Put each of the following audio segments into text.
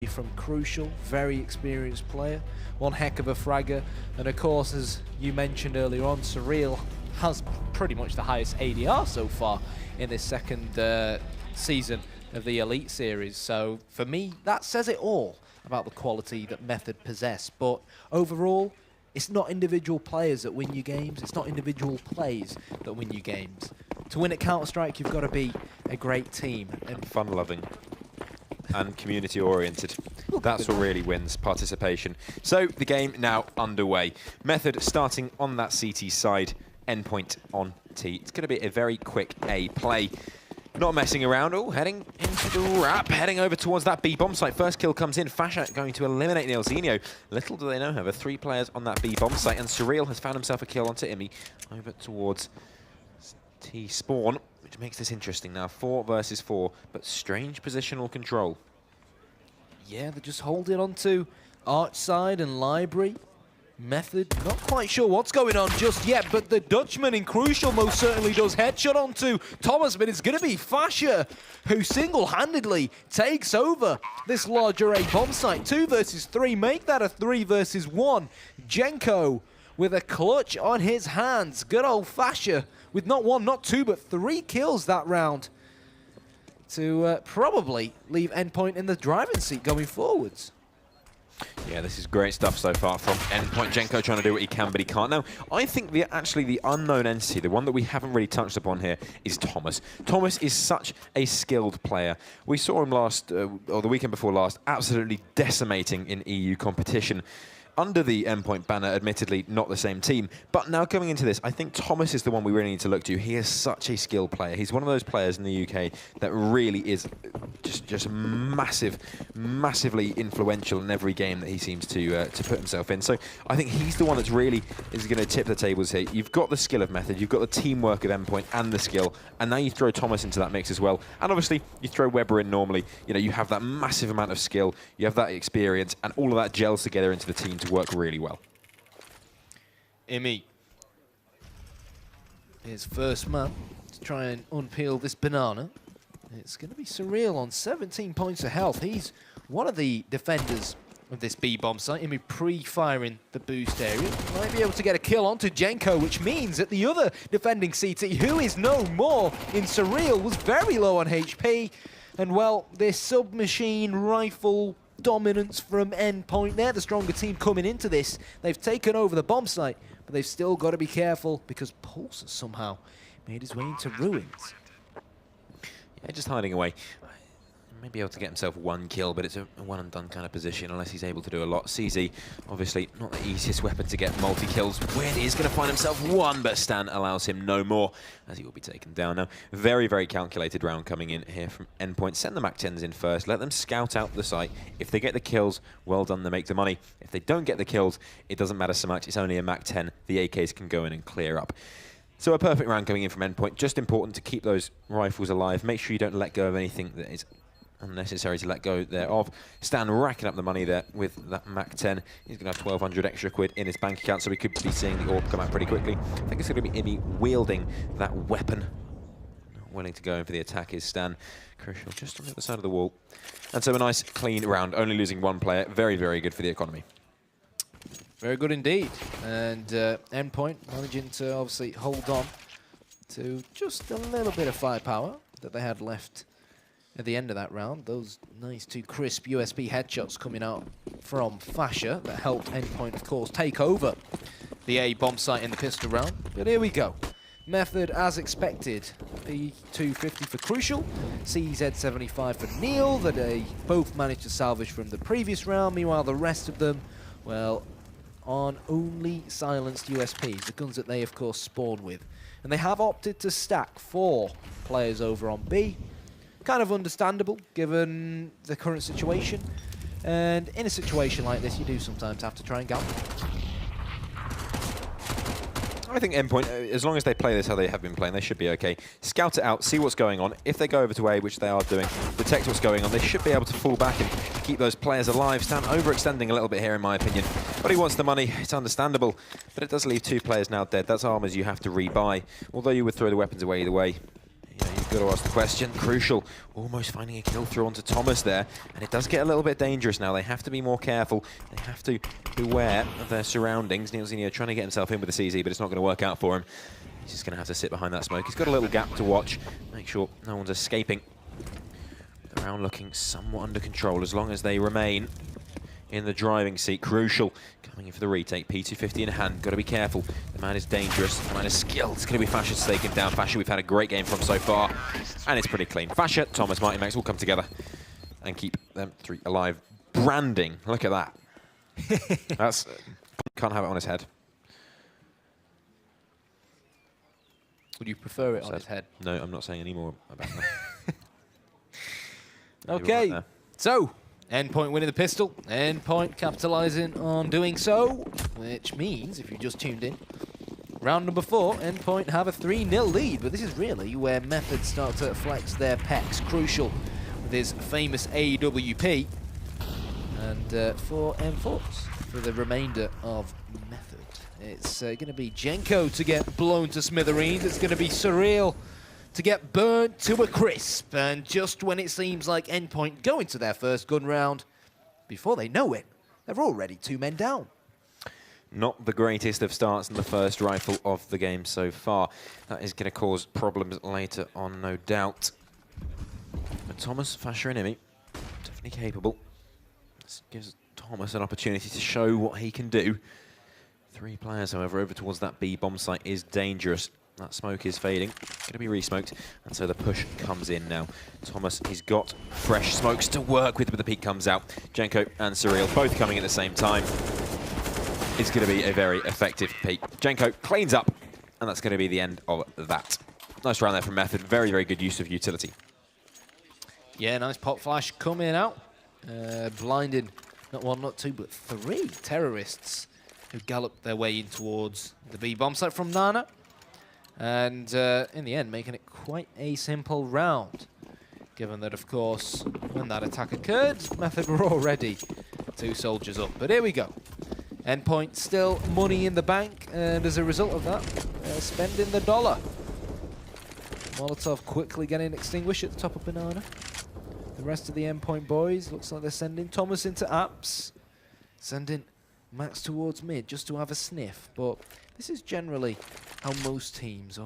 from Crucial, very experienced player, one heck of a fragger, and of course, as you mentioned earlier on, Surreal has pretty much the highest ADR so far in this second season of the Elite Series. So for me, that says it all about the quality that Method possess. But overall, it's not individual players that win you games, it's not individual plays that win you games. To win at Counter-Strike, you've got to be a great team. And fun-loving. And community-oriented. That's what really wins, participation. So the game now underway. Method starting on that CT side, Endpoint on T. It's going to be a very quick A play. Not messing around. Oh, heading into the wrap, heading over towards that B bomb site. First kill comes in. Fasha going to eliminate Nilzinho. Little do they know, however, 3 players on that B bomb site, and Surreal has found himself a kill onto Imi over towards T spawn, which makes this interesting now. 4 versus 4, but strange positional control. Yeah, they're just holding on to Arch side and Library. Method, not quite sure what's going on just yet, but the Dutchman in Crucial most certainly does headshot onto Thomas, but it's going to be Fasha who single-handedly takes over this larger A bomb site. 2 versus 3, make that a 3 versus 1. Jenko with a clutch on his hands. Good old Fasha with not 1, not 2, but 3 kills that round to probably leave Endpoint in the driving seat going forwards. Yeah, this is great stuff so far from Endpoint. Jenko trying to do what he can, but he can't. Now, I think actually the unknown entity, the one that we haven't really touched upon here, is Thomas. Thomas is such a skilled player. We saw him last, or the weekend before last, absolutely decimating in EU competition. Under the Endpoint banner, admittedly, not the same team. But now coming into this, I think Thomas is the one we really need to look to. He is such a skilled player. He's one of those players in the UK that really is just massively influential in every game that he seems to put himself in. So I think he's the one that's really is going to tip the tables here. You've got the skill of Method, you've got the teamwork of Endpoint and the skill, and now you throw Thomas into that mix as well. And obviously, you throw Weber in normally. You know, you have that massive amount of skill, you have that experience, and all of that gels together into the team to work really well. Imi, his first man to try and unpeel this banana. It's going to be Surreal on 17 points of health. He's one of the defenders of this B bomb site. Imi pre-firing the boost area. Might be able to get a kill onto Jenko, which means that the other defending CT, who is no more in Surreal, was very low on HP. And well, this submachine rifle dominance from Endpoint. They're the stronger team coming into this. They've taken over the bomb site, but they've still got to be careful because Pulse has somehow made his way into ruins. Yeah, just hiding away. Maybe able to get himself 1 kill, but it's a one and done kind of position unless he's able to do a lot. CZ, obviously not the easiest weapon to get multi-kills with. He's going to find himself 1, but Stan allows him no more, as he will be taken down now. Very, very calculated round coming in here from Endpoint. Send the MAC-10s in first, let them scout out the site. If they get the kills, well done, they make the money. If they don't get the kills, it doesn't matter so much. It's only a MAC-10. The AKs can go in and clear up. So a perfect round coming in from Endpoint. Just important to keep those rifles alive. Make sure you don't let go of anything that is unnecessary to let go thereof. Stan racking up the money there with that MAC-10. He's going to have 1,200 extra quid in his bank account, so we could be seeing the orb come out pretty quickly. I think it's going to be Imi wielding that weapon. Not willing to go in for the attack is Stan. Crucial just on the other side of the wall. And so a nice, clean round, only losing 1 player. Very, very good for the economy. Very good indeed. And Endpoint managing to obviously hold on to just a little bit of firepower that they had left at the end of that round. Those nice 2 crisp USB headshots coming out from Fasha that helped Endpoint, of course, take over the A bomb site in the pistol round. But here we go. Method, as expected, P250 for Crucial, CZ75 for Neil, that they both managed to salvage from the previous round. Meanwhile, the rest of them, well, on only silenced USPs, the guns that they, of course, spawn with. And they have opted to stack 4 players over on B. Kind of understandable, given the current situation. And in a situation like this, you do sometimes have to try and gamble. I think Endpoint, as long as they play this how they have been playing, they should be okay. Scout it out, see what's going on. If they go over to A, which they are doing, detect what's going on, they should be able to fall back and keep those players alive. Stan overextending a little bit here, in my opinion. But he wants the money, it's understandable. But it does leave 2 players now dead. That's armors you have to rebuy. Although you would throw the weapons away either way. Yeah, you've got to ask the question. Crucial, almost finding a kill through onto Thomas there, and it does get a little bit dangerous now. They have to be more careful. They have to beware of their surroundings. Neilzinho trying to get himself in with the CZ, but it's not going to work out for him. He's just going to have to sit behind that smoke. He's got a little gap to watch. Make sure no one's escaping. The round looking somewhat under control as long as they remain in the driving seat. Crucial coming in for the retake. P250 in hand. Got to be careful. The man is dangerous. The man is skilled. It's going to be Fasha to take him down. Fasha, we've had a great game from so far, and it's pretty clean. Fasha, Thomas, Mighty Max will come together and keep them three alive. Branding. Look at that. That's can't have it on his head. Would you prefer it on his head? No, I'm not saying any more about that. Okay, so Endpoint winning the pistol, Endpoint capitalizing on doing so, which means, if you just tuned in, round number 4, Endpoint have a 3-0 lead, but this is really where Method start to flex their pecs. Crucial with his famous AWP, and for M-Force, for the remainder of Method. It's going to be Jenko to get blown to smithereens. It's going to be Surreal to get burnt to a crisp. And just when it seems like Endpoint go into their first gun round, before they know it, they're already 2 men down. Not the greatest of starts in the first rifle of the game so far. That is going to cause problems later on, no doubt. But Thomas, Fasha and Imi, definitely capable. This gives Thomas an opportunity to show what he can do. 3 players, however, over towards that B bomb site is dangerous. That smoke is fading. Going to be re-smoked, and so the push comes in now. Thomas, he's got fresh smokes to work with, but the peak comes out. Jenko and Surreal both coming at the same time. It's going to be a very effective peak. Jenko cleans up, and that's going to be the end of that. Nice round there from Method. Very, very good use of utility. Yeah, nice pop flash coming out. Blinding not 1, not 2, but 3 terrorists who galloped their way in towards the B bomb site from Nana. And in the end, making it quite a simple round, given that, of course, when that attack occurred, Method were already 2 soldiers up. But here we go. Endpoint still money in the bank, and as a result of that, they're spending the dollar. Molotov quickly getting extinguished at the top of Banana. The rest of the Endpoint boys, looks like they're sending Thomas into apps, sending Max towards mid just to have a sniff, but this is generally how most teams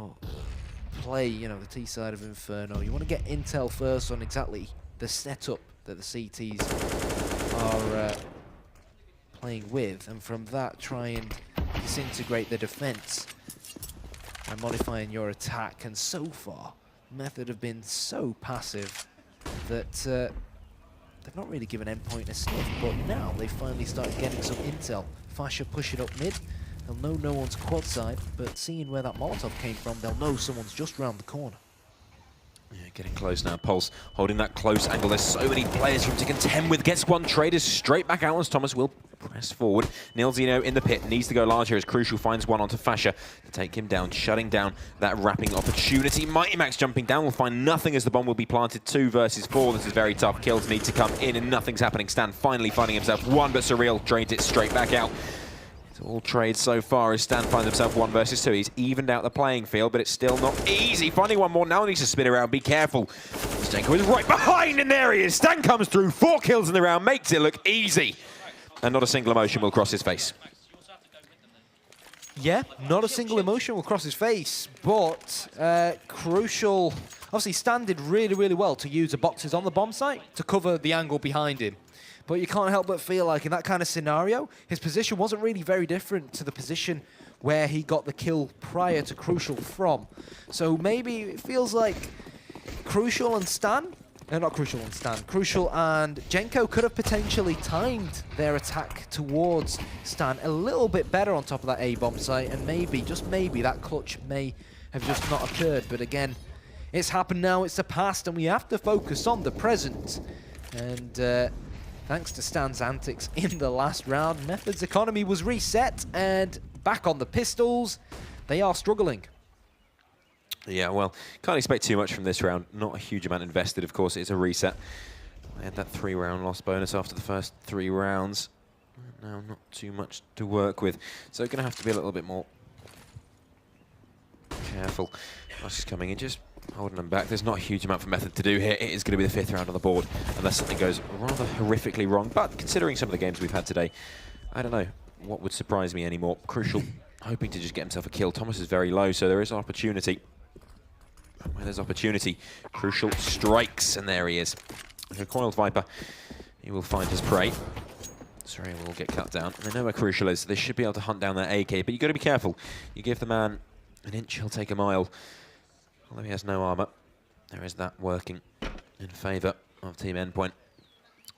play, you know, the T side of Inferno. You want to get intel first on exactly the setup that the CTs are playing with, and from that try and disintegrate the defense by modifying your attack. And so far, Method have been so passive that they've not really given Endpoint a sniff, but now they finally started getting some intel. Fasha pushing up mid. They'll know no one's quad side, but seeing where that Molotov came from, they'll know someone's just round the corner. Yeah, getting close now. Pulse holding that close angle. There's so many players for him to contend with. Gets one traders straight back out as Thomas will press forward. Neilzinho in the pit. Needs to go large here as Crucial finds one onto Fasha to take him down, shutting down that wrapping opportunity. Mighty Max jumping down will find nothing as the bomb will be planted. 2 versus 4. This is very tough. Kills need to come in and nothing's happening. Stan finally finding himself 1, but Surreal trades it straight back out. All trades so far as Stan finds himself 1 versus 2. He's evened out the playing field, but it's still not easy. Finding one more now, needs to spin around. Be careful. Stenko is right behind, and there he is. Stan comes through. 4 kills in the round, makes it look easy. And not a single emotion will cross his face. Yeah, not a single emotion will cross his face, but Crucial. Obviously, Stan did really, really well to use the boxes on the bomb site to cover the angle behind him. But you can't help but feel like in that kind of scenario, his position wasn't really very different to the position where he got the kill prior to Crucial from. So maybe it feels like Crucial and Stan, not Crucial and Stan, Crucial and Jenko could have potentially timed their attack towards Stan a little bit better on top of that A-bomb site, and maybe, just maybe, that clutch may have just not occurred. But again, it's happened now, it's the past, and we have to focus on the present. And thanks to Stan's antics in the last round, Method's economy was reset, and back on the pistols, they are struggling. Yeah, well, can't expect too much from this round. Not a huge amount invested, of course. It's a reset. They had that 3-round loss bonus after the first 3 rounds. Now, not too much to work with. So, going to have to be a little bit more careful. Rush is coming in, just Holding them back. There's not a huge amount for Method to do here. It is going to be the 5th round on the board, unless something goes rather horrifically wrong. But considering some of the games we've had today, I don't know what would surprise me anymore. Crucial, hoping to just get himself a kill. Thomas is very low, so there is opportunity. Where there's opportunity, Crucial strikes, and there he is. Like a coiled viper, he will find his prey. Sorry, will get cut down. They know where Crucial is, so they should be able to hunt down that AK, but you've got to be careful. You give the man an inch, he'll take a mile. Although he has no armor, there is that working in favour of Team Endpoint.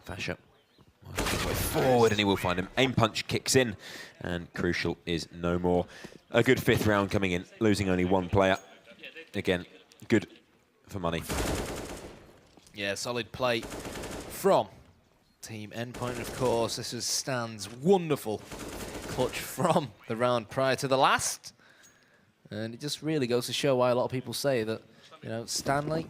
Fasher working his way forward, and he will find him. Aim punch kicks in, and Crucial is no more. A good 5th round coming in, losing only 1 player. Again, good for money. Yeah, solid play from Team Endpoint. Of course, this is Stan's wonderful clutch from the round prior to the last. And it just really goes to show why a lot of people say that, you know, Stanley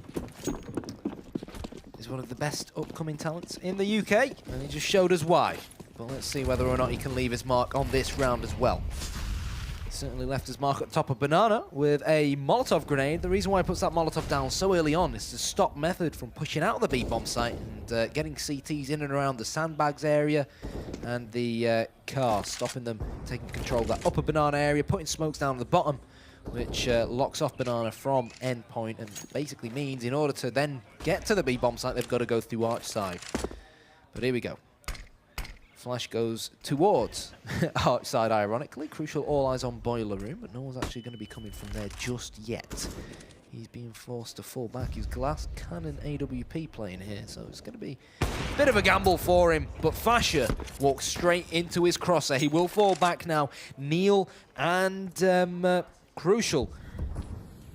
is one of the best upcoming talents in the UK. And he just showed us why. But let's see whether or not he can leave his mark on this round as well. Certainly left his mark at the top of Banana with a Molotov grenade. The reason why he puts that Molotov down so early on is to stop Method from pushing out of the B-bomb site and getting CTs in and around the sandbags area and the car, stopping them taking control of that upper Banana area, putting smokes down at the bottom, which locks off Banana from Endpoint and basically means in order to then get to the B-bomb site, they've got to go through Arch side. But here we go. Flash goes towards Arch side, ironically. Crucial, all eyes on Boiler Room, but no one's actually going to be coming from there just yet. He's being forced to fall back. He's Glass Cannon AWP playing here, so it's going to be a bit of a gamble for him. But Fasher walks straight into his crosser. He will fall back now. Neil and Crucial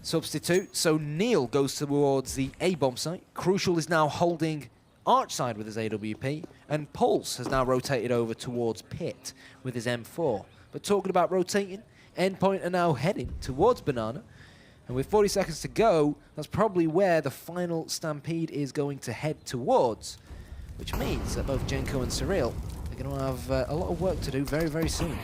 substitute. So Neil goes towards the A-bomb site. Crucial is now holding Arch side with his AWP, and Pulse has now rotated over towards Pit with his M4. But talking about rotating, Endpoint are now heading towards Banana, and with 40 seconds to go, that's probably where the final stampede is going to head towards, which means that both Jenko and Surreal are going to have a lot of work to do very, very soon.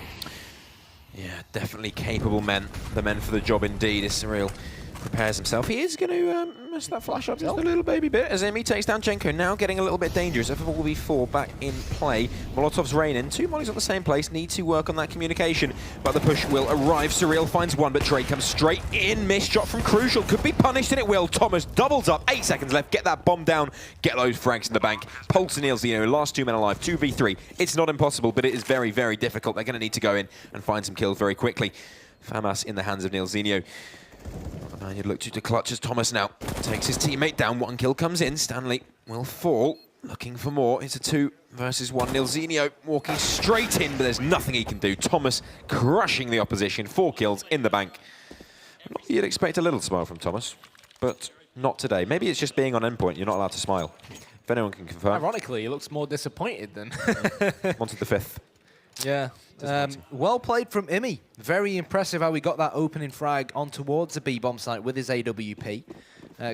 Yeah, definitely capable men. The men for the job indeed. As Surreal prepares himself, he is going to mess that flash up just a little baby bit as Emmy takes down Jenko. Now getting a little bit dangerous. FV4 back in play. Molotov's raining. 2 mollies on the same place. Need to work on that communication, but the push will arrive. Surreal finds one, but Drake comes straight in. Missed shot from Crucial. Could be punished, and it will. Thomas doubles up. 8 seconds left. Get that bomb down. Get those frags in the bank. Pulse and Neilzino, last 2 men alive. 2v3. It's not impossible, but it is very, very difficult. They're going to need to go in and find some kills very quickly. Famas in the hands of Neilzino. And you'd look to clutch as Thomas now takes his teammate down. 1 kill comes in. Stanley will fall. Looking for more. It's a 2 versus 1. Neilzino walking straight in, but there's nothing he can do. Thomas crushing the opposition. 4 kills in the bank. You'd expect a little smile from Thomas, but not today. Maybe it's just being on Endpoint. You're not allowed to smile. If anyone can confirm. Ironically, he looks more disappointed than... Wanted the 5th. Yeah. Well played from Imi. Very impressive how he got that opening frag on towards the B-bomb site with his AWP.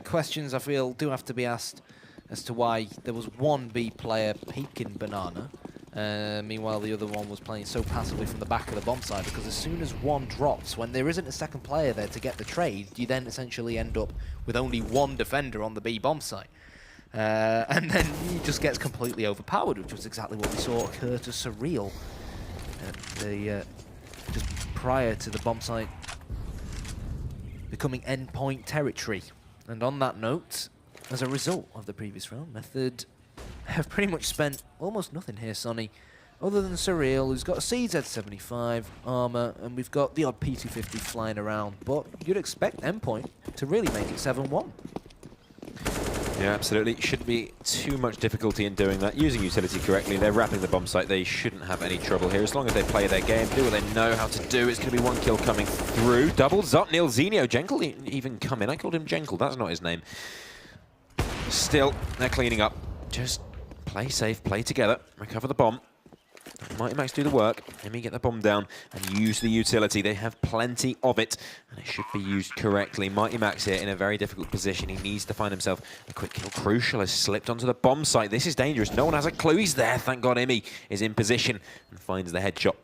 Questions, I feel, do have to be asked as to why there was 1 B player peeking Banana. Meanwhile, the other one was playing so passively from the back of the bomb site, because as soon as 1 drops, when there isn't a second player there to get the trade, you then essentially end up with only 1 defender on the B-bomb site. And then he just gets completely overpowered, which was exactly what we saw occur to Surreal. Just prior to the bomb site becoming Endpoint territory. And on that note, as a result of the previous round, Method have pretty much spent almost nothing here, Sonny, other than Surreal, who's got a CZ75 armor, and we've got the odd P250 flying around. But you'd expect Endpoint to really make it 7-1. Yeah, absolutely. Shouldn't be too much difficulty in doing that. Using utility correctly, they're wrapping the bomb site. They shouldn't have any trouble here. As long as they play their game, do what they know how to do. It's going to be 1 kill coming through. Doubles up. Neilzino. Jenkel even come in. I called him Jenkel. That's not his name. Still, they're cleaning up. Just play safe, play together, recover the bomb. Mighty Max do the work. Let me get the bomb down and use the utility. They have plenty of it, and it should be used correctly. Mighty Max here in a very difficult position. He needs to find himself a quick kill. Crucial has slipped onto the bomb site. This is dangerous. No one has a clue he's there. Thank God Imi is in position and finds the headshot.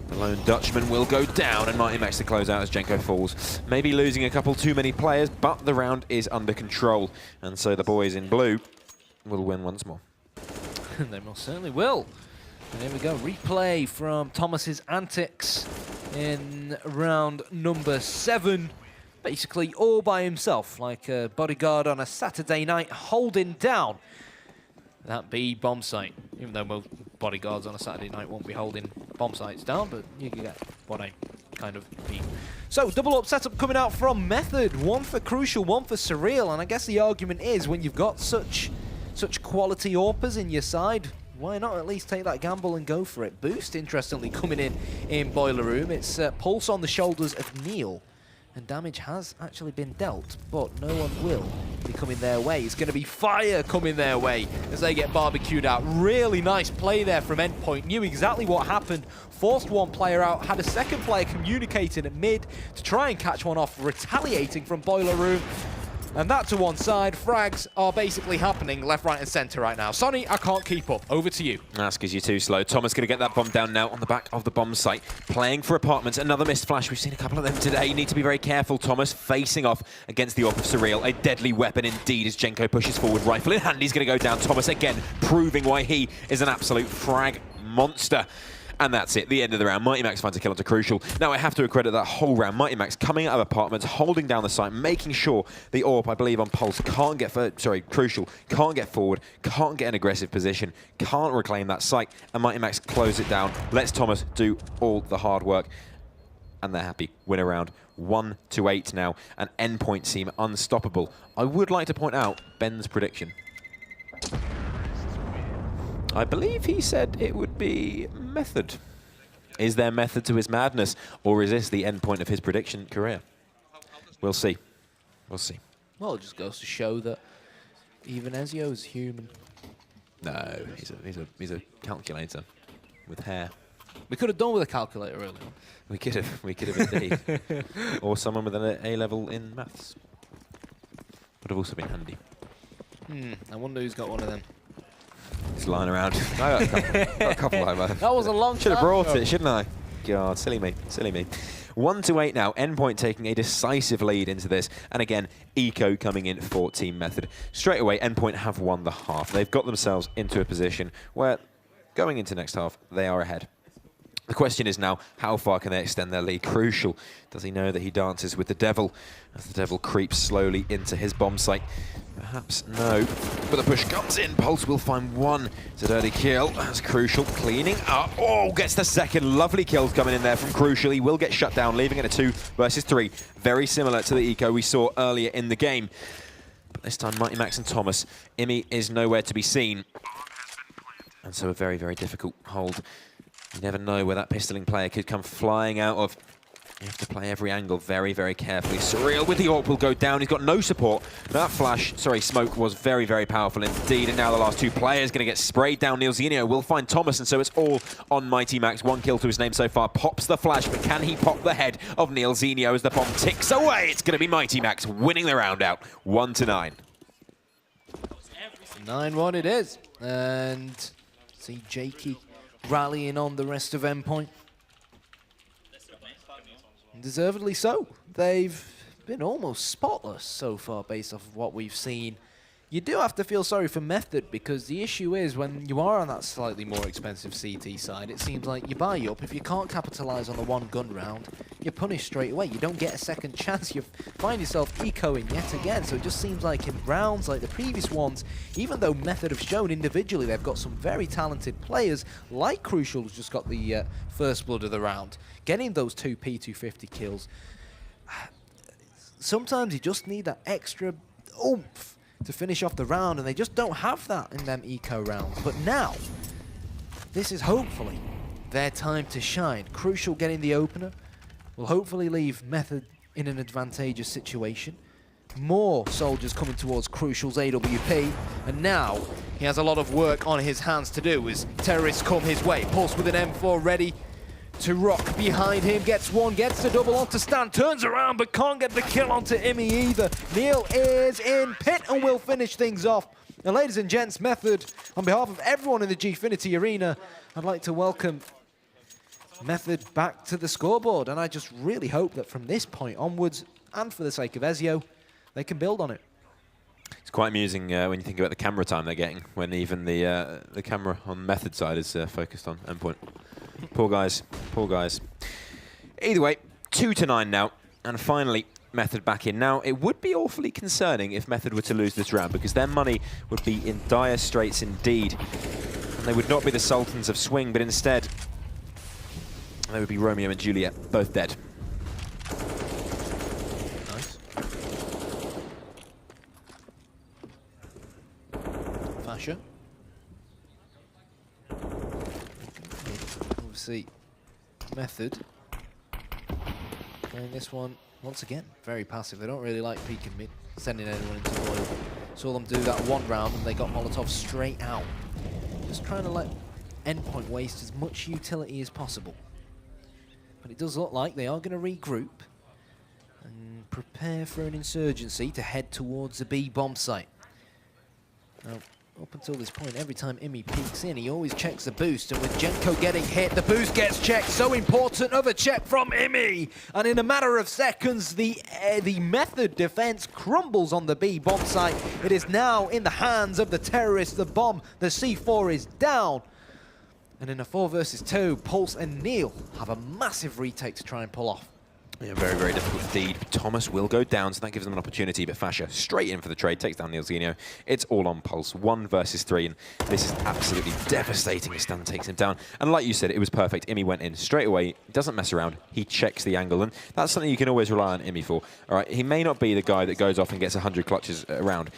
The lone Dutchman will go down, and Mighty Max to close out as Jenko falls. Maybe losing a couple too many players, but the round is under control. And so the boys in blue will win once more. They most certainly will. And here we go, replay from Thomas's antics in round number 7. Basically all by himself, like a bodyguard on a Saturday night, holding down that B bomb site. Even though most bodyguards on a Saturday night won't be holding bomb sites down, but you can get what I kind of mean. So, double up setup coming out from Method. One for Crucial, one for Surreal. And I guess the argument is when you've got such quality AWPers in your side, why not at least take that gamble and go for it? Boost, interestingly, coming in Boiler Room. It's Pulse on the shoulders of Neil. And damage has actually been dealt, but no one will be coming their way. It's going to be Fire coming their way as they get barbecued out. Really nice play there from Endpoint. Knew exactly what happened. Forced one player out, had a second player communicating at mid to try and catch one off, retaliating from Boiler Room. And that to one side. Frags are basically happening left, right, and center right now. Sonny, I can't keep up. Over to you. That's because you're too slow. Thomas going to get that bomb down now on the back of the bomb site. Playing for apartments. Another missed flash. We've seen a couple of them today. You need to be very careful. Thomas facing off against the AWP of Surreal. A deadly weapon indeed as Jenko pushes forward. Rifle in hand. He's going to go down. Thomas again proving why he is an absolute frag monster. And that's it, the end of the round. Mighty Max finds a kill onto Crucial. Now I have to accredit that whole round. Mighty Max coming out of apartments, holding down the site, making sure the AWP, I believe, on Pulse can't get, Crucial can't get forward, can't get an aggressive position, can't reclaim that site, and Mighty Max close it down. Lets Thomas do all the hard work, and they're happy. Win a round 1-8 now, and Endpoint seem unstoppable. I would like to point out Ben's prediction. I believe he said it would be Method. Is there method to his madness, or is this the end point of his prediction career? We'll see. We'll see. Well, it just goes to show that even Ezio is human. No, he's a calculator with hair. We could have done with a calculator earlier. We could have indeed. Or someone with an A level in maths. Would have also been handy. I wonder who's got one of them. It's lying around. I got a couple like that. That was a long time Should have brought ago. it, shouldn't I? God, silly me, silly me. 1-8 now. Endpoint taking a decisive lead into this. And again, Eco coming in for Team Method. Straight away, Endpoint have won the half. They've got themselves into a position where, going into next half, they are ahead. The question is now, how far can they extend their lead? Crucial. Does he know that he dances with the devil as the devil creeps slowly into his bomb site? Perhaps no, but the push comes in. Pulse will find one. It's a dirty kill. That's Crucial cleaning up. Oh, gets the second. Lovely kills coming in there from Crucial. He will get shut down, leaving it a 2 versus 3. Very similar to the eco we saw earlier in the game. But this time, Mighty Max and Thomas. Imi is nowhere to be seen. And so a very, very difficult hold. You never know where that pistoling player could come flying out of. You have to play every angle very, very carefully. Surreal with the AWP will go down. He's got no support. That smoke was very, very powerful indeed. And now the last 2 players going to get sprayed down. Neilzinho will find Thomas, and so it's all on Mighty Max. 1 kill to his name so far. Pops the flash, but can he pop the head of Neilzinho as the bomb ticks away? It's going to be Mighty Max winning the round out. 1-9. 9-1 it is. And see Jakey rallying on the rest of Endpoint. Deservedly so. They've been almost spotless so far based off of what we've seen. You do have to feel sorry for Method, because the issue is when you are on that slightly more expensive CT side, it seems like you buy up. If you can't capitalize on the 1 gun round, you're punished straight away. You don't get a second chance. You find yourself ecoing yet again. So it just seems like in rounds like the previous ones, even though Method have shown individually they've got some very talented players, like Crucial, who's just got the first blood of the round, getting those 2 P250 kills. Sometimes you just need that extra oomph to finish off the round, and they just don't have that in them eco rounds. But now, this is hopefully their time to shine. Crucial getting the opener will hopefully leave Method in an advantageous situation. More soldiers coming towards Crucial's AWP, and now he has a lot of work on his hands to do as terrorists come his way. Pulse with an M4 ready to rock behind him, gets one, gets the double onto Stan, turns around but can't get the kill onto Imi either. Neil is in pit and will finish things off. And ladies and gents, Method, on behalf of everyone in the Gfinity arena, I'd like to welcome Method back to the scoreboard, and I just really hope that from this point onwards, and for the sake of Ezio, they can build on it. It's quite amusing when you think about the camera time they're getting, when even the camera on Method side is focused on Endpoint. Poor guys, poor guys. Either way, 2-9 now, and finally Method back in. Now, it would be awfully concerning if Method were to lose this round, because their money would be in dire straits indeed. And they would not be the Sultans of Swing, but instead, they would be Romeo and Juliet, both dead. Nice. Fascia. Obviously, Method playing this one once again very passive. They don't really like peeking mid, sending anyone into the oil. Saw them do that one round and they got Molotov straight out. Just trying to let Endpoint waste as much utility as possible. But it does look like they are going to regroup and prepare for an insurgency to head towards the B bomb site. Now, up until this point, every time Imi peeks in, he always checks the boost, and with Jenko getting hit, the boost gets checked. So important of a check from Imi, and in a matter of seconds, the Method defense crumbles on the B bomb site. It is now in the hands of the terrorists. The bomb, the C4 is down, and in a 4 versus 2, Pulse and Neil have a massive retake to try and pull off. Yeah, very, very difficult indeed. Thomas will go down, so that gives them an opportunity, but Fascia straight in for the trade, takes down Neil Zinio. It's all on Pulse, 1 versus 3, and this is absolutely devastating as Stan takes him down. And like you said, it was perfect. Imi went in straight away, doesn't mess around, he checks the angle, and that's something you can always rely on Imi for. All right, he may not be the guy that goes off and gets 100 clutches around.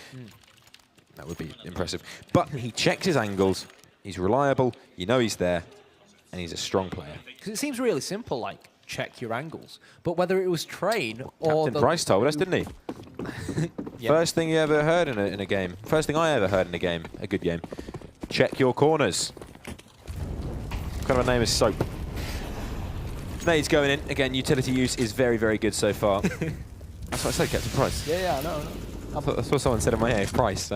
That would be impressive. But he checks his angles, he's reliable, you know he's there, and he's a strong player. Because it seems really simple, like, check your angles. But whether it was train or Captain Price told us, didn't he? Yep. First thing you ever heard in a game. First thing I ever heard in a game, a good game. Check your corners. What kind of a name is Soap? Nade's going in. Again, utility use is very, very good so far. That's what I said, Captain Price. Yeah, I know. That's what someone said in my ear, Price.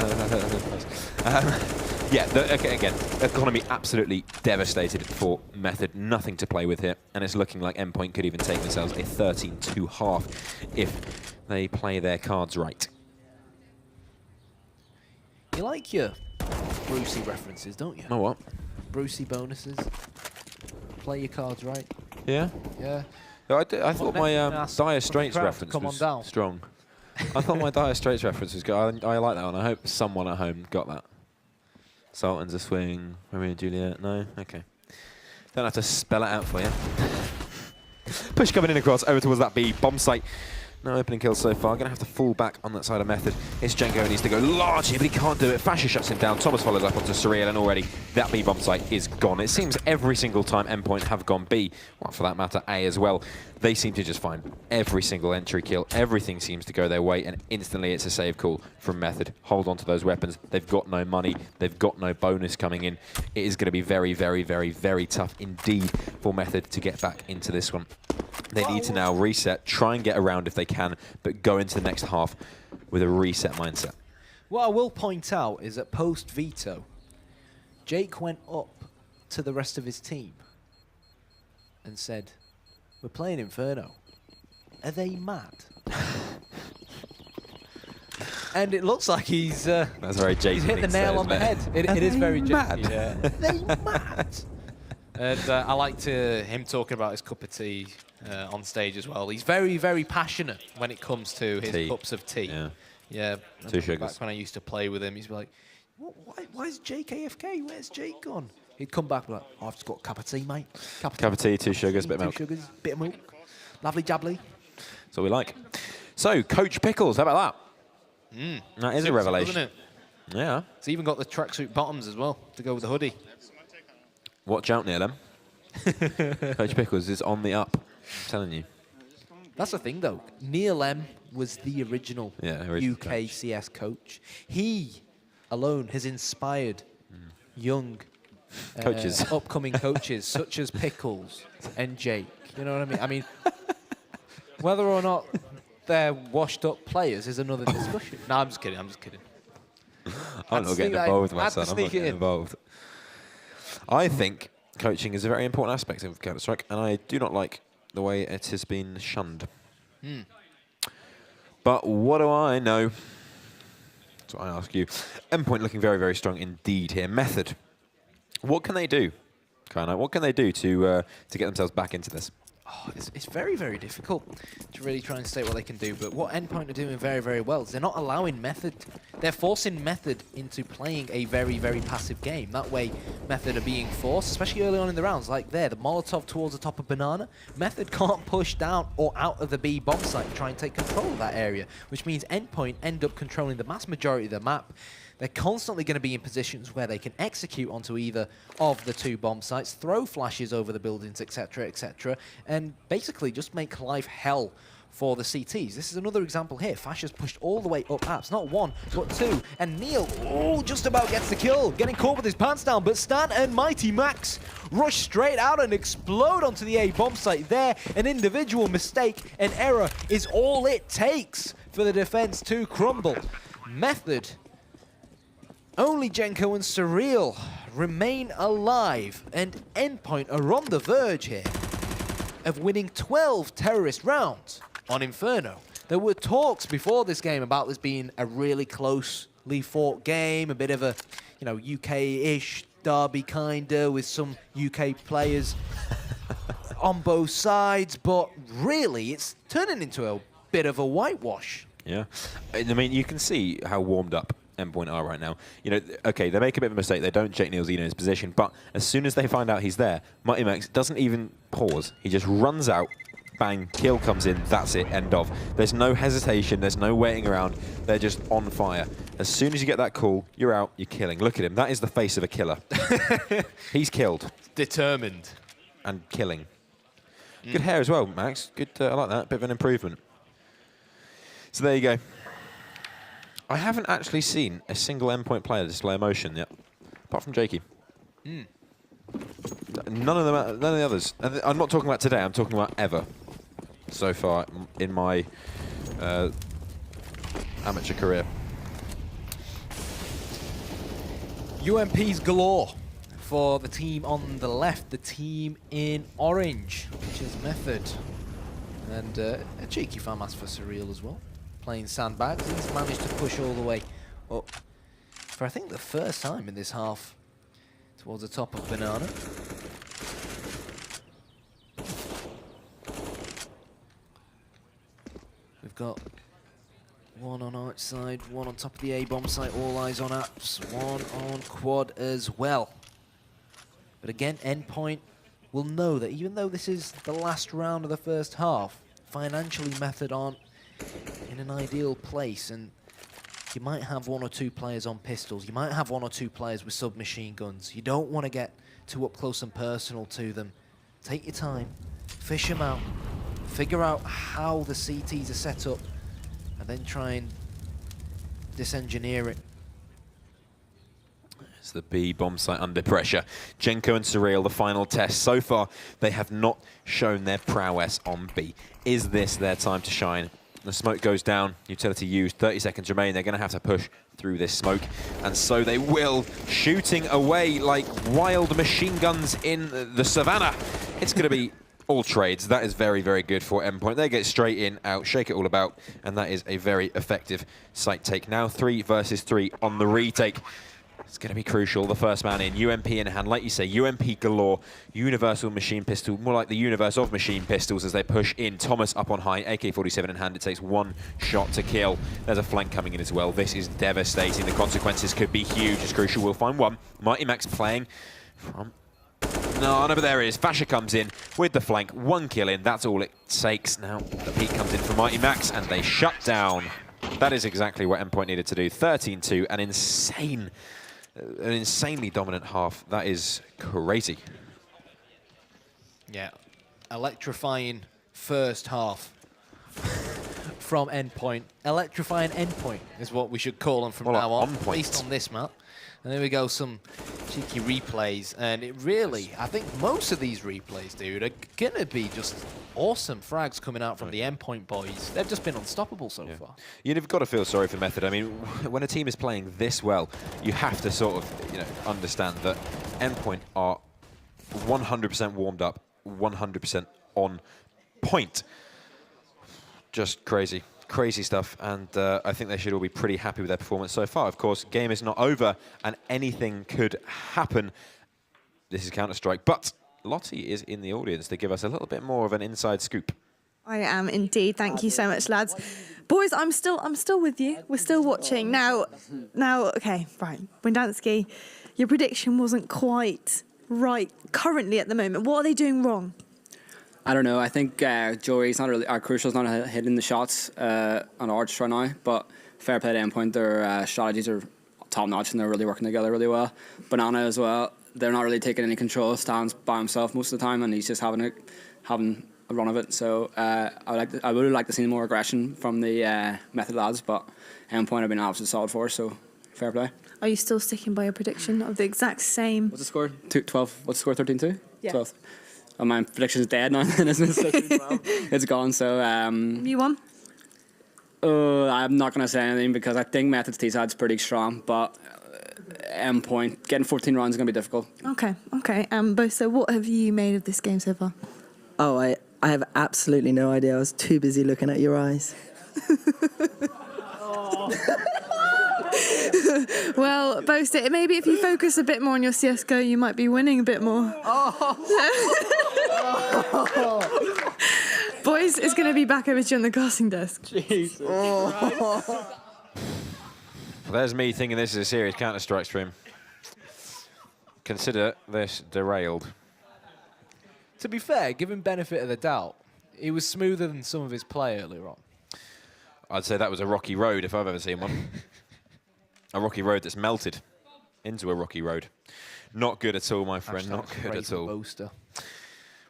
Yeah, again, economy absolutely devastated for Method. Nothing to play with here. And it's looking like Endpoint could even take themselves a 13-2 half if they play their cards right. You like your Brucey references, don't you? Oh, what? Brucey bonuses. Play your cards right. Yeah? Yeah. I thought my Dire Straits reference was strong. I thought my Dire Straits reference was good. I like that one. I hope someone at home got that. Sultan's a swing. Romeo and Juliet. No? Okay. Don't have to spell it out for you. Push coming in across over towards that B bomb site. No opening kills so far. Going to have to fall back on that side of Method. It's Jenko who needs to go large here, but he can't do it. Fascia shuts him down. Thomas follows up onto Surreal, and already that B bomb site is gone. It seems every single time Endpoint have gone B, well, for that matter, A as well, they seem to just find every single entry kill. Everything seems to go their way, and instantly it's a save call from Method. Hold on to those weapons. They've got no money. They've got no bonus coming in. It is going to be very, very, very, very tough indeed for Method to get back into this one. They need to now reset, try and get around if they can, but go into the next half with a reset mindset. What I will point out is that post-veto, Jake went up to the rest of his team and said, "We're playing Inferno. Are they mad?" And it looks like he's That's very Jake. he's hit the nail on the head. It is very mad? Jake. Yeah. Are they mad? And I liked him talking about his cup of tea on stage as well. He's very, very passionate when it comes to his cups of tea. Yeah. 2 sugars. Back when I used to play with him, he'd be like, why is Jake AFK? Where's Jake gone? He'd come back and be like, oh, I've just got a cup of tea, mate. Cup of tea, 2 sugars, bit of milk. 2 sugars, bit of milk. Lovely jabbly. That's what we like. So, Coach Pickles, how about that? That is a revelation. Isn't it? Yeah. It's even got the tracksuit bottoms as well to go with the hoodie. Watch out, Neil M. Coach Pickles is on the up. I'm telling you. That's the thing, though. Neil M was the original UKCS coach. He alone has inspired young coaches, upcoming coaches such as Pickles and Jake. You know what I mean? I mean, whether or not they're washed-up players is another discussion. No, I'm just kidding. I'm not getting involved with my son. I'm not getting involved. I think coaching is a very important aspect of Counter-Strike, and I do not like the way it has been shunned. But what do I know? That's what I ask you. Endpoint looking very, very strong indeed here. Method. What can they do, Kano? What can they do to get themselves back into this? Oh, it's very, very difficult to really try and state what they can do, but what Endpoint are doing very, very well is they're not allowing Method. They're forcing Method into playing a very, very passive game. That way, Method are being forced, especially early on in the rounds, like there, the Molotov towards the top of Banana. Method can't push down or out of the B bomb site to try and take control of that area, which means Endpoint end up controlling the mass majority of the map. They're constantly going to be in positions where they can execute onto either of the 2 bomb sites, throw flashes over the buildings, etc., and basically just make life hell for the CTs. This is another example here. Fash has pushed all the way up apps, not 1, but 2, and Neil, just about gets the kill, getting caught with his pants down, but Stan and Mighty Max rush straight out and explode onto the A bomb site there. An individual mistake, an error is all it takes for the defense to crumble. Method, only Jenko and Surreal remain alive, and Endpoint are on the verge here of winning 12 terrorist rounds on Inferno. There were talks before this game about this being a really closely fought game, a bit of a, you know, UK-ish derby kinda with some UK players on both sides, but really it's turning into a bit of a whitewash. Yeah, I mean, you can see how warmed up Endpoint are right now. You know, okay, they make a bit of a mistake. They don't check Neil's in his position, but as soon as they find out he's there, Mighty Max doesn't even pause. He just runs out, bang, kill comes in, that's it, end of. There's no hesitation, there's no waiting around. They're just on fire. As soon as you get that call, you're out, you're killing. Look at him. That is the face of a killer. He's killed. Determined. And killing. Good hair as well, Max. Good, I like that. Bit of an improvement. So there you go. I haven't actually seen a single Endpoint player display emotion yet, apart from Jakey. None of them, none of the others. And I'm not talking about today. I'm talking about ever, so far in my amateur career. UMPs galore for the team on the left, the team in orange, which is Method, and a cheeky farm for Surreal as well. Playing sandbags, he's managed to push all the way up for I think the first time in this half towards the top of Banana. We've got 1 on our side, 1 on top of the A-bomb site, all eyes on apps, 1 on quad as well. But again, Endpoint will know that even though this is the last round of the first half, financially Method aren't in an ideal place, and you might have 1 or 2 players on pistols, you might have 1 or 2 players with submachine guns. You don't want to get too up close and personal to them. Take your time, fish them out, figure out how the CTs are set up, and then try and disengineer it. It's the B bomb site under pressure. Jenko and Surreal, the final test. So far, they have not shown their prowess on B. Is this their time to shine? The smoke goes down, utility used, 30 seconds remain. They're going to have to push through this smoke, and so they will, shooting away like wild machine guns in the savannah. It's going to be all trades. That is very, very good for Endpoint. They get straight in, out, shake it all about, and that is a very effective site take. Now 3 versus 3 on the retake. It's going to be crucial. The first man in, UMP in hand. Like you say, UMP galore. Universal machine pistol, more like the universe of machine pistols as they push in. Thomas up on high, AK-47 in hand. It takes 1 shot to kill. There's a flank coming in as well. This is devastating. The consequences could be huge. It's crucial. We'll find 1. Mighty Max playing from... No, but there it is. Fasher comes in with the flank. 1 kill in. That's all it takes. Now the peak comes in from Mighty Max, and they shut down. That is exactly what Endpoint needed to do. 13-2, an insanely dominant half. That is crazy. Yeah, electrifying first half from Endpoint. Electrifying Endpoint is what we should call them from now on, based on this map. And there we go, some cheeky replays. And it really, I think most of these replays, dude, are going to be just awesome frags coming out from the Endpoint boys. They've just been unstoppable so far. You've got to feel sorry for Method. I mean, when a team is playing this well, you have to sort of, understand that Endpoint are 100% warmed up, 100% on point. Just crazy. Crazy stuff, and I think they should all be pretty happy with their performance so far. Of course, game is not over, and anything could happen. This is Counter-Strike, but Lottie is in the audience to give us a little bit more of an inside scoop. I am indeed. Thank you so much, lads. Boys, I'm still with you. We're still watching. Now, okay, right. Wendansky, your prediction wasn't quite right currently at the moment. What are they doing wrong? I don't know. I think Joey's not really, Crucial's not hitting the shots on Arch right now, but fair play to Endpoint. Their strategies are top notch and they're really working together really well. Banana as well. They're not really taking any control. Stands by himself most of the time, and he's just having a run of it. So I would like to see more aggression from the Method lads, but Endpoint have been absolutely solid for us. So fair play. Are you still sticking by your prediction of the exact same? What's the score? 12. What's the score? 13-2. Yeah. 12. Oh, my prediction is dead now, isn't it? So it's gone. So you won. I'm not going to say anything because I think Method's T-side's pretty strong, but Endpoint getting 14 rounds is going to be difficult. Okay. Both. So, what have you made of this game so far? Oh, I have absolutely no idea. I was too busy looking at your eyes. Well, boast it. Maybe if you focus a bit more on your CSGO, you might be winning a bit more. Boys, it's going to be back over to you on the casting desk. Jesus. Well, there's me thinking this is a serious Counter-Strike stream. Consider this derailed. To be fair, give him benefit of the doubt. He was smoother than some of his play earlier on. I'd say that was a rocky road if I've ever seen one. A rocky road that's melted into a rocky road. Not good at all, my friend. Not good at all. Boaster.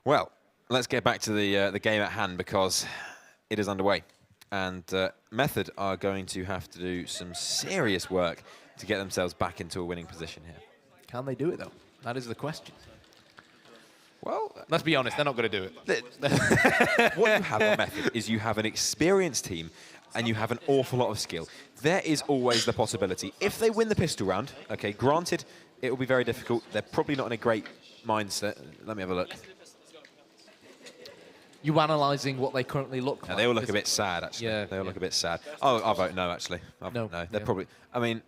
Well, let's get back to the game at hand because it is underway. And Method are going to have to do some serious work to get themselves back into a winning position here. Can they do it, though? That is the question. Well, let's be honest, they're not going to do it. What you have on Method is you have an experienced team and you have an awful lot of skill. There is always the possibility. If they win the pistol round, okay, granted, it will be very difficult. They're probably not in a great mindset. Let me have a look. You analysing what they currently look like? They all look a bit sad, actually. Yeah, they all look a bit sad. Oh, I'll vote no, actually. No. They're probably, I mean,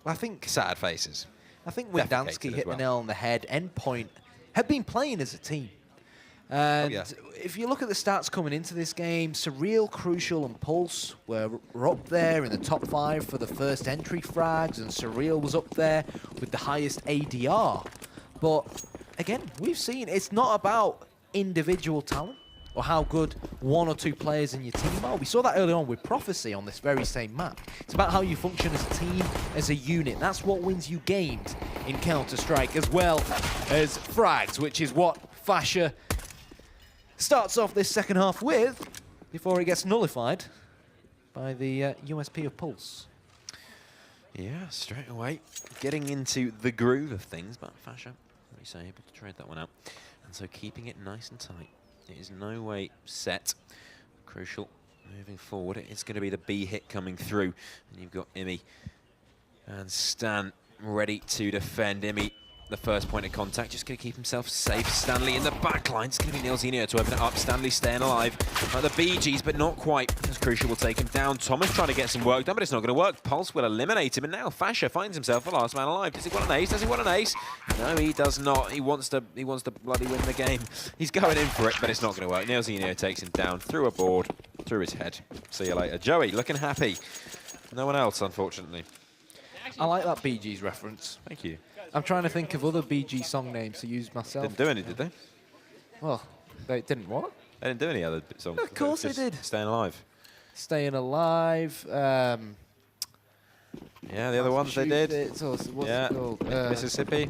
I think sad faces. I think Wendansky hit the nail on the head. Endpoint had been playing as a team. And if you look at the stats coming into this game, Surreal, Crucial, and Pulse were up there in the top 5 for the first entry frags, and Surreal was up there with the highest ADR. But again, we've seen it's not about individual talent or how good one or two players in your team are. We saw that early on with Prophecy on this very same map. It's about how you function as a team, as a unit. That's what wins you games in Counter-Strike, as well as frags, which is what Fasher starts off this second half with before it gets nullified by the USP of Pulse. Yeah, straight away. Getting into the groove of things, but Fasher, what do you say, able to trade that one out. And so keeping it nice and tight. It is no way set. Crucial moving forward. It's going to be the B hit coming through. And you've got Imi and Stan ready to defend. Imi, the first point of contact, just going to keep himself safe. Stanley in the back line. It's going to be Nilzinho to open it up. Stanley staying alive. Like the BGs, but not quite. As Crucial will take him down. Thomas trying to get some work done, but it's not going to work. Pulse will eliminate him, and now Fasher finds himself the last man alive. Does he want an ace? Does he want an ace? No, he does not. He wants to bloody win the game. He's going in for it, but it's not going to work. Nilzinho takes him down through a board, through his head. See you later. Joey, looking happy. No one else, unfortunately. I like that BG's reference. Thank you. I'm trying to think of other BG song names to use myself. Didn't do any, did they? Well, they didn't what? They didn't do any other songs. Of course they did. Staying Alive. Staying Alive. Yeah, the other ones they did. What's yeah. it called? Mississippi.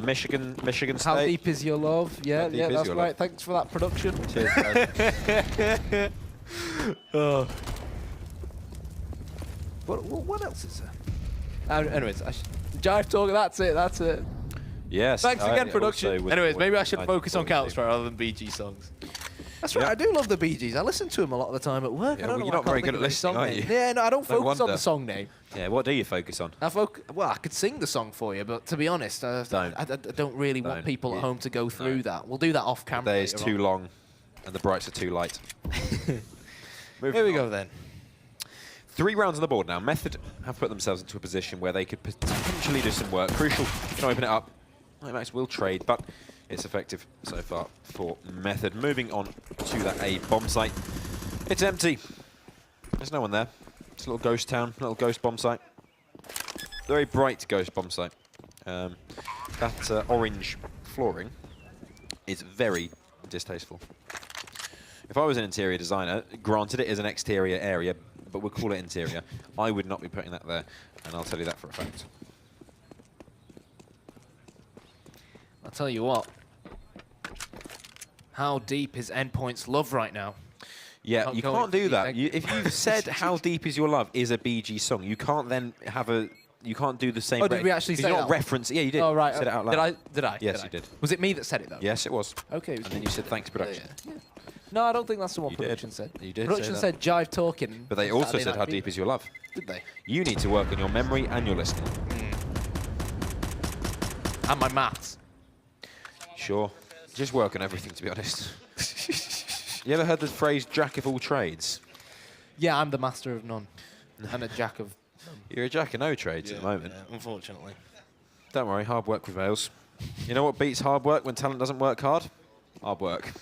Michigan State. How Deep Is Your Love? Yeah, yeah, that's right. Love. Thanks for that production. Cheers, guys. Oh. What else is there? Anyways, Jive Talk, that's it. Yes. Thanks again, production. Anyways, maybe I should focus on Counter-Strike rather than BG songs. That's right, I do love the Bee Gees. I listen to them a lot of the time at work. Yeah, I don't well, know you're why I not very can't good think at of any listening, song are name. you? Yeah, no, I don't focus on wonder. the song name. Yeah, what do you focus on? Well, I could sing the song for you, but to be honest, I don't really want people at home to go through that. We'll do that off camera. The day is later too on. long, and the brights are too light. Here we go then. 3 rounds on the board now. Method have put themselves into a position where they could potentially do some work. Crucial can open it up. Max will trade, but it's effective so far for Method. Moving on to that A bomb site. It's empty. There's no one there. It's a little ghost town, little ghost bomb site. Very bright ghost bomb site. That orange flooring is very distasteful. If I was an interior designer, granted it is an exterior area, but we'll call it interior, I would not be putting that there, and I'll tell you that for a fact. I'll tell you what. How deep is Endpoint's love right now? Yeah, you can't do that. If you've said "How Deep Is Your Love" is a BG song, you can't then have a. You can't do the same. Oh, did we actually say you're that? not reference. Yeah, you did. Oh, right. You said it out loud. Did I? Yes, you did. Was it me that said it, though? Yes, it was. Okay. And then you said thanks, production. Yeah. No, I don't think that's the one You production did. said. You did Production say said jive talking. But they also said "How Deep Is Your Love." Did they? You need to work on your memory and your listening. And my maths. Sure. Just work on everything, to be honest. You ever heard the phrase "jack of all trades"? Yeah, I'm the master of none. And a jack of... You're a jack of no trades at the moment. Yeah, unfortunately. Don't worry, hard work prevails. You know what beats hard work when talent doesn't work hard? Hard work.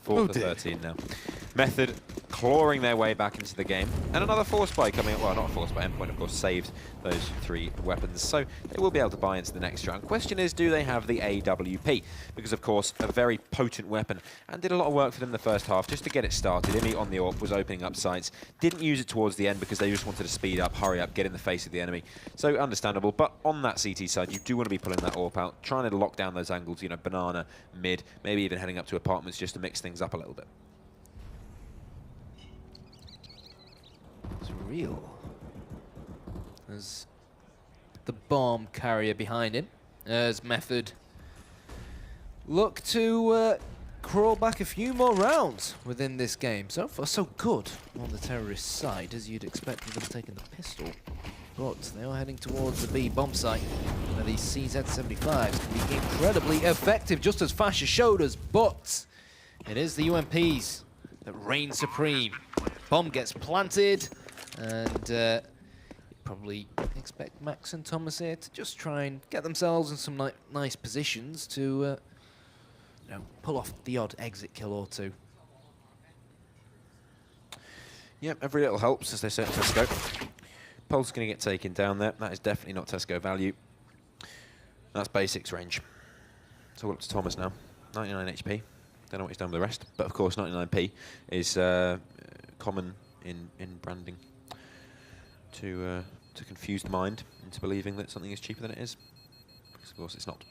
4 for 13 now. Method clawing their way back into the game. And another force buy coming up. Well, not a force buy. Endpoint, of course, saved those 3 weapons. So they will be able to buy into the next round. Question is, do they have the AWP? Because, of course, a very potent weapon. And did a lot of work for them in the first half just to get it started. Imi on the AWP was opening up sights. Didn't use it towards the end because they just wanted to speed up, hurry up, get in the face of the enemy. So understandable. But on that CT side, you do want to be pulling that AWP out, trying to lock down those angles, you know, banana, mid, maybe even heading up to apartments just to mix things up a little bit. It's real. There's the bomb carrier behind him. As Method look to crawl back a few more rounds within this game. So far, so good on the terrorist side, as you'd expect with them taking the pistol. But they are heading towards the B bomb site, where these CZ-75s can be incredibly effective, just as Fasher showed us. But it is the UMPs that reign supreme. Bomb gets planted, and probably expect Max and Thomas here to just try and get themselves in some nice positions to you know, pull off the odd exit kill or two. Yep, every little helps, as they say at Tesco. Pulse going to get taken down there. That is definitely not Tesco value. That's basics range. So up to Thomas now. 99 HP. Don't know what he's done with the rest, but of course 99p is common in branding to confuse the mind into believing that something is cheaper than it is. Because of course it's not.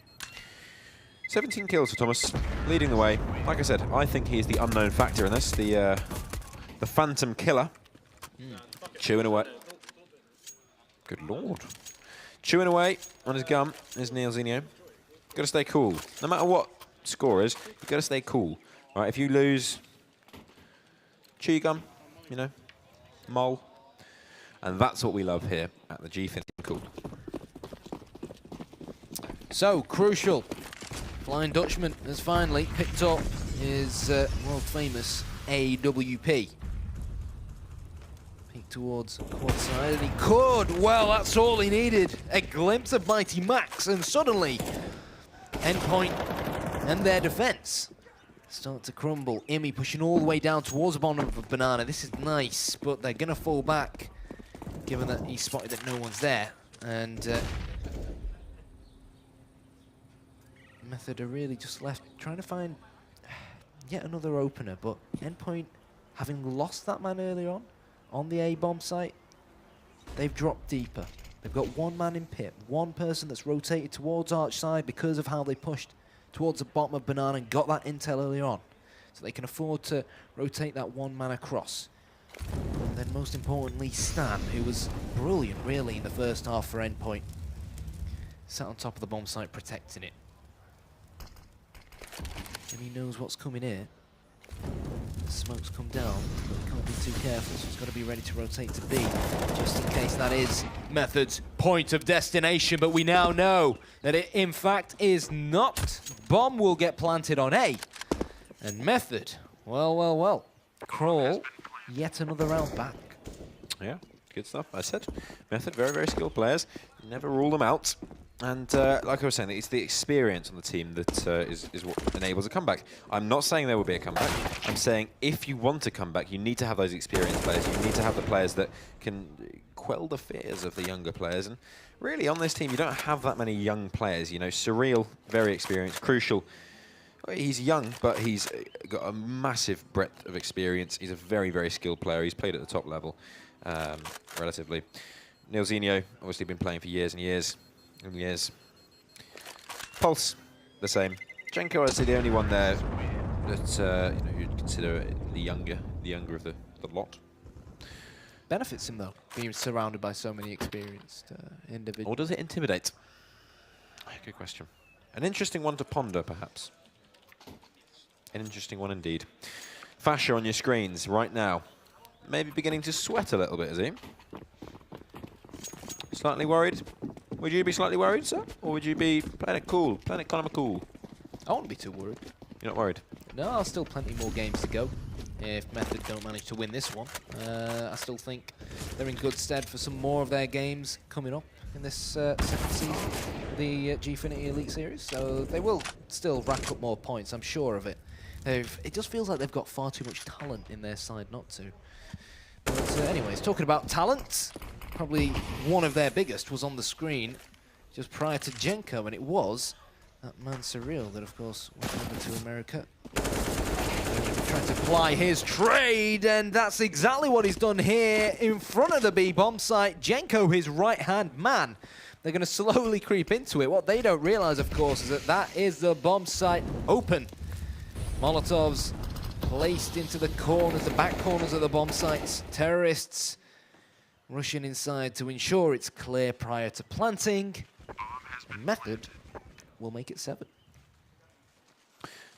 17 kills for Thomas, leading the way. Like I said, I think he is the unknown factor in this. The Phantom Killer, chewing away. Good lord, chewing away on his gum is Neil Zinio. Got to stay cool, no matter what score is. You've got to stay cool, right? If you lose, chew your gum, you know, mole. And that's what we love here at the Gfinity. Cool. So, Crucial. Flying Dutchman has finally picked up his world-famous AWP. Peek towards quad side, and he could! Well, that's all he needed. A glimpse of Mighty Max, and suddenly, Endpoint and their defense start to crumble. Imi pushing all the way down towards the bottom of a banana. This is nice, but they're going to fall back, given that he spotted that no one's there. And Method are really just left trying to find yet another opener, but Endpoint, having lost that man earlier on the A-bomb site, they've dropped deeper. They've got one man in pit, one person that's rotated towards Arch side because of how they pushed towards the bottom of Banana and got that intel earlier on. So they can afford to rotate that one man across. And then most importantly, Stan, who was brilliant really in the first half for Endpoint. Sat on top of the bomb site protecting it. and he knows what's coming here. The smoke's come down, but he can't be too careful, so he's got to be ready to rotate to B, just in case that is Method's point of destination. But we now know that it, in fact, is not. Bomb will get planted on A. And Method, well, crawl yet another round back. Yeah, good stuff. I said, Method, very, very skilled players. Never rule them out. And like I was saying, it's the experience on the team that is what enables a comeback. I'm not saying there will be a comeback. I'm saying if you want a comeback, you need to have those experienced players. You need to have the players that can quell the fears of the younger players. And really, on this team, you don't have that many young players. You know, Surreal, very experienced. Crucial, he's young, but he's got a massive breadth of experience. He's a very, very skilled player. He's played at the top level, relatively. Nilzinho, obviously been playing for years and years. Pulse, the same. Jenko is the only one there that you know, you'd consider the younger of the lot. Benefits him, though, being surrounded by so many experienced individuals. Or does it intimidate? Good question. An interesting one to ponder, perhaps. An interesting one indeed. Fasher on your screens right now. Maybe beginning to sweat a little bit, is he? Slightly worried? Would you be slightly worried, sir? Or would you be playing it cool, playing it kind of cool? I won't be too worried. You're not worried? No, still plenty more games to go. If Method don't manage to win this one, I still think they're in good stead for some more of their games coming up in this second season of the Gfinity Elite Series. So they will still rack up more points, I'm sure of it. It just feels like they've got far too much talent in their side not to. But anyways, talking about talent, probably one of their biggest was on the screen just prior to Jenko, and it was that man Surreal that, of course, went over to America. Trying to ply his trade, and that's exactly what he's done here in front of the B bomb site. Jenko, his right-hand man. They're going to slowly creep into it. What they don't realize, of course, is that that is the bomb site open. Molotovs placed into the corners, the back corners of the bomb sites. Terrorists rushing inside to ensure it's clear prior to planting. And Method will make it 7.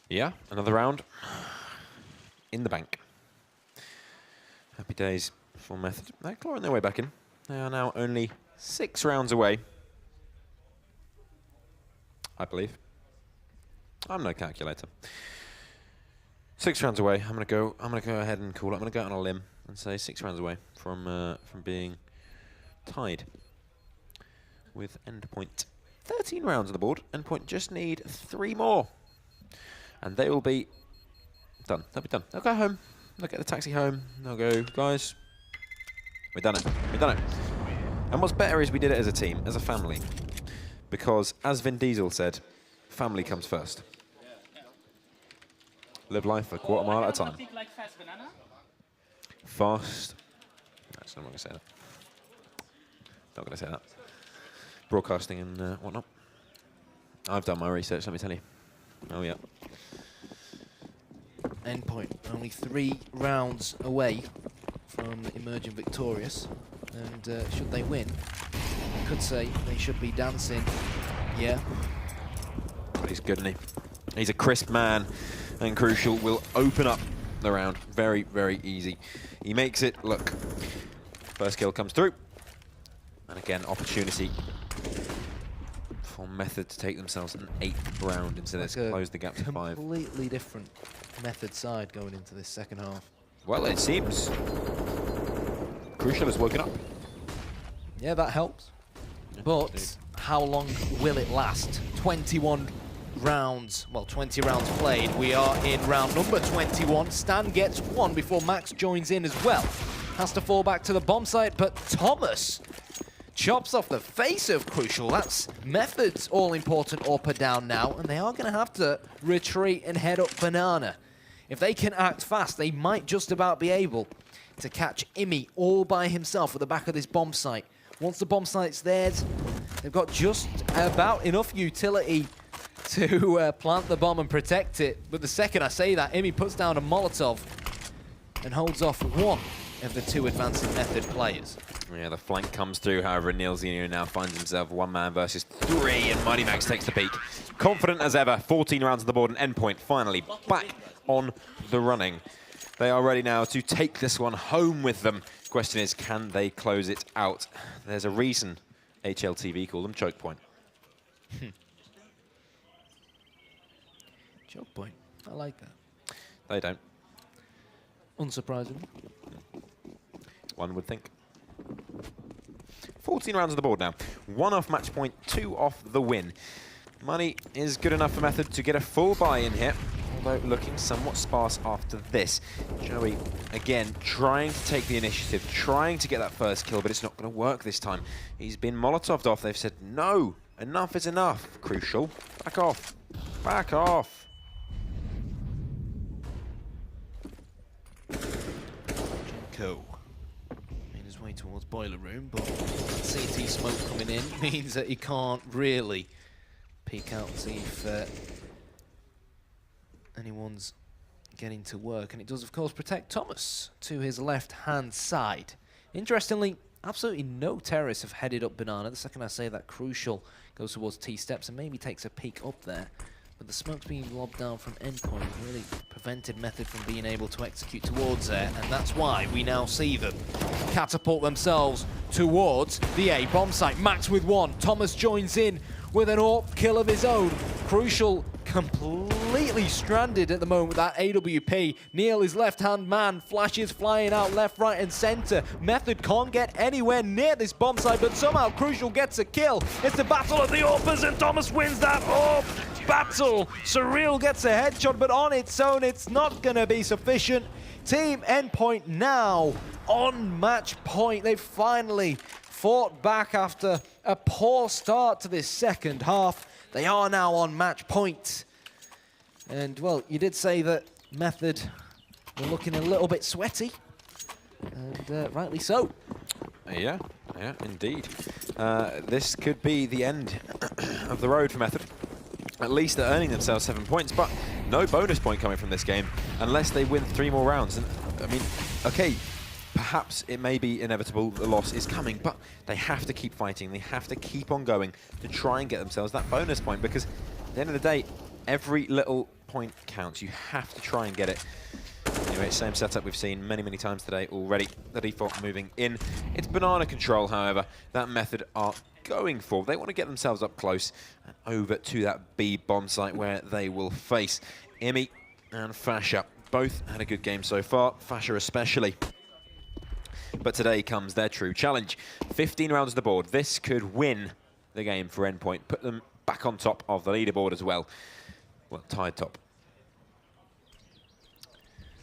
Yeah, another round in the bank. Happy days for Method. They're clawing their way back in. They are now only 6 rounds away, I believe. I'm no calculator. 6 rounds away. I'm gonna go ahead and call it. I'm gonna go out on a limb and say 6 rounds away from being tied with Endpoint. 13 rounds on the board. Endpoint just need 3 more, and they will be done. They'll be done. They'll go home. They'll get the taxi home. They'll go, guys, we've done it. We've done it. And what's better is we did it as a team, as a family, because as Vin Diesel said, family comes first. Live life a quarter mile at a time. Fast. No, I'm not going to say that. Not going to say that. Broadcasting and whatnot. I've done my research, let me tell you. Oh, yeah. Endpoint only 3 rounds away from emerging victorious. And should they win, I could say they should be dancing. Yeah. He's good, isn't he? He's a crisp man. And Crucial will open up the round. Very, very easy. He makes it look. First kill comes through. And again, opportunity for Method to take themselves an 8th round into this, close the gap to 5. Completely different Method side going into this second half. Well, it seems Crucial has woken up. Yeah, that helps. Yeah, but indeed. how long will it last? 21 rounds, well, 20 rounds played. We are in round number 21. Stan gets 1 before Max joins in as well. Has to fall back to the bomb site, but Thomas chops off the face of Crucial. That's Method's all-important AWPer down now, and they are going to have to retreat and head up Banana. If they can act fast, they might just about be able to catch Imi all by himself at the back of this bomb site. Once the bomb site's theirs, they've got just about enough utility to plant the bomb and protect it. But the second I say that, Imi puts down a Molotov and holds off 1 of the 2 advancing Method players. Yeah, the flank comes through, however, Neilzino now finds himself 1-man versus 3, and Mighty Max takes the peak. Confident as ever, 14 rounds on the board, and Endpoint finally back on the running. They are ready now to take this one home with them. Question is, can they close it out? There's a reason HLTV call them choke point. Choke point. I like that. They don't. Unsurprising. One would think. 14 rounds on the board now. 1 off match point, 2 off the win. Money is good enough for Method to get a full buy in here, although looking somewhat sparse after this. Joey, again, trying to take the initiative, trying to get that first kill, but it's not going to work this time. He's been Molotoved off. They've said, no, enough is enough. Crucial. Back off. Back off. Jenko made his way towards Boiler Room, but CT smoke coming in means that he can't really peek out and see if anyone's getting to work. And it does, of course, protect Thomas to his left-hand side. Interestingly, absolutely no terrorists have headed up Banana. The second I say that, Crucial goes towards T-steps and maybe takes a peek up there. But the smoke's being lobbed down from Endpoint, really prevented Method from being able to execute towards there, and that's why we now see them catapult themselves towards the A bomb site. Max with 1, Thomas joins in with an AWP kill of his own. Crucial completely stranded at the moment with that AWP. Neil, his left-hand man, flashes flying out left, right, and center. Method can't get anywhere near this bomb site, but somehow Crucial gets a kill. It's the battle of the AWPers, and Thomas wins that AWP battle. Surreal gets a headshot, but on its own, it's not going to be sufficient. Team Endpoint now on match point. They finally fought back after a poor start to this second half. They are now on match point. And, well, you did say that Method were looking a little bit sweaty. And rightly so. Yeah, indeed. This could be the end of the road for Method. At least they're earning themselves 7 points, but no bonus point coming from this game unless they win 3 more rounds. And, I mean, okay, perhaps it may be inevitable the loss is coming, but they have to keep fighting. They have to keep on going to try and get themselves that bonus point, because at the end of the day, every little point counts. You have to try and get it. Anyway, same setup we've seen many, many times today already. The default moving in. It's Banana control, however, that Method are going for. They want to get themselves up close and over to that B bomb site where they will face Imi and Fasha. Both had a good game so far, Fasha especially. But today comes their true challenge. 15 rounds on the board. This could win the game for Endpoint, put them back on top of the leaderboard as well. Well, tied top.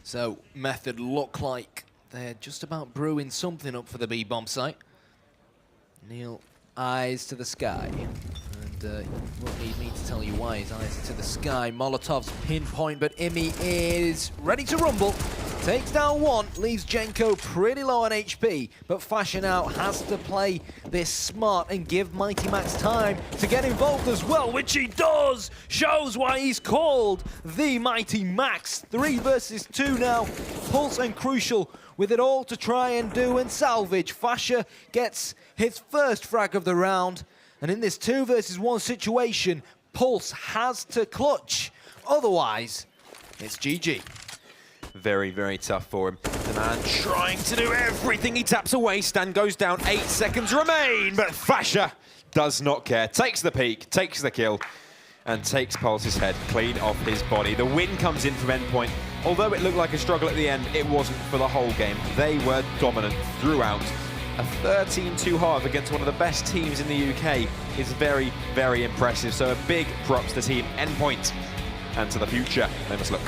So, Method look like they're just about brewing something up for the B bomb site. Neil, eyes to the sky. And you won't need me to tell you why his eyes are to the sky. Molotov's pinpoint, but Imi is ready to rumble. Takes down 1, leaves Jenko pretty low on HP, but Fasha now has to play this smart and give Mighty Max time to get involved as well, which he does! Shows why he's called the Mighty Max. 3 versus 2 now. Pulse and Crucial with it all to try and do and salvage. Fasha gets his first frag of the round, and in this 2 versus 1 situation, Pulse has to clutch. Otherwise, it's GG. Very, very tough for him. The man trying to do everything. He taps away. Stan goes down. 8 seconds remain, but Fasha does not care. Takes the peak, takes the kill, and takes Pulse's head clean off his body. The win comes in from Endpoint. Although it looked like a struggle at the end, it wasn't for the whole game. They were dominant throughout. A 13-2 half against one of the best teams in the UK is very, very impressive. So a big props to Team Endpoint. And to the future, they must look.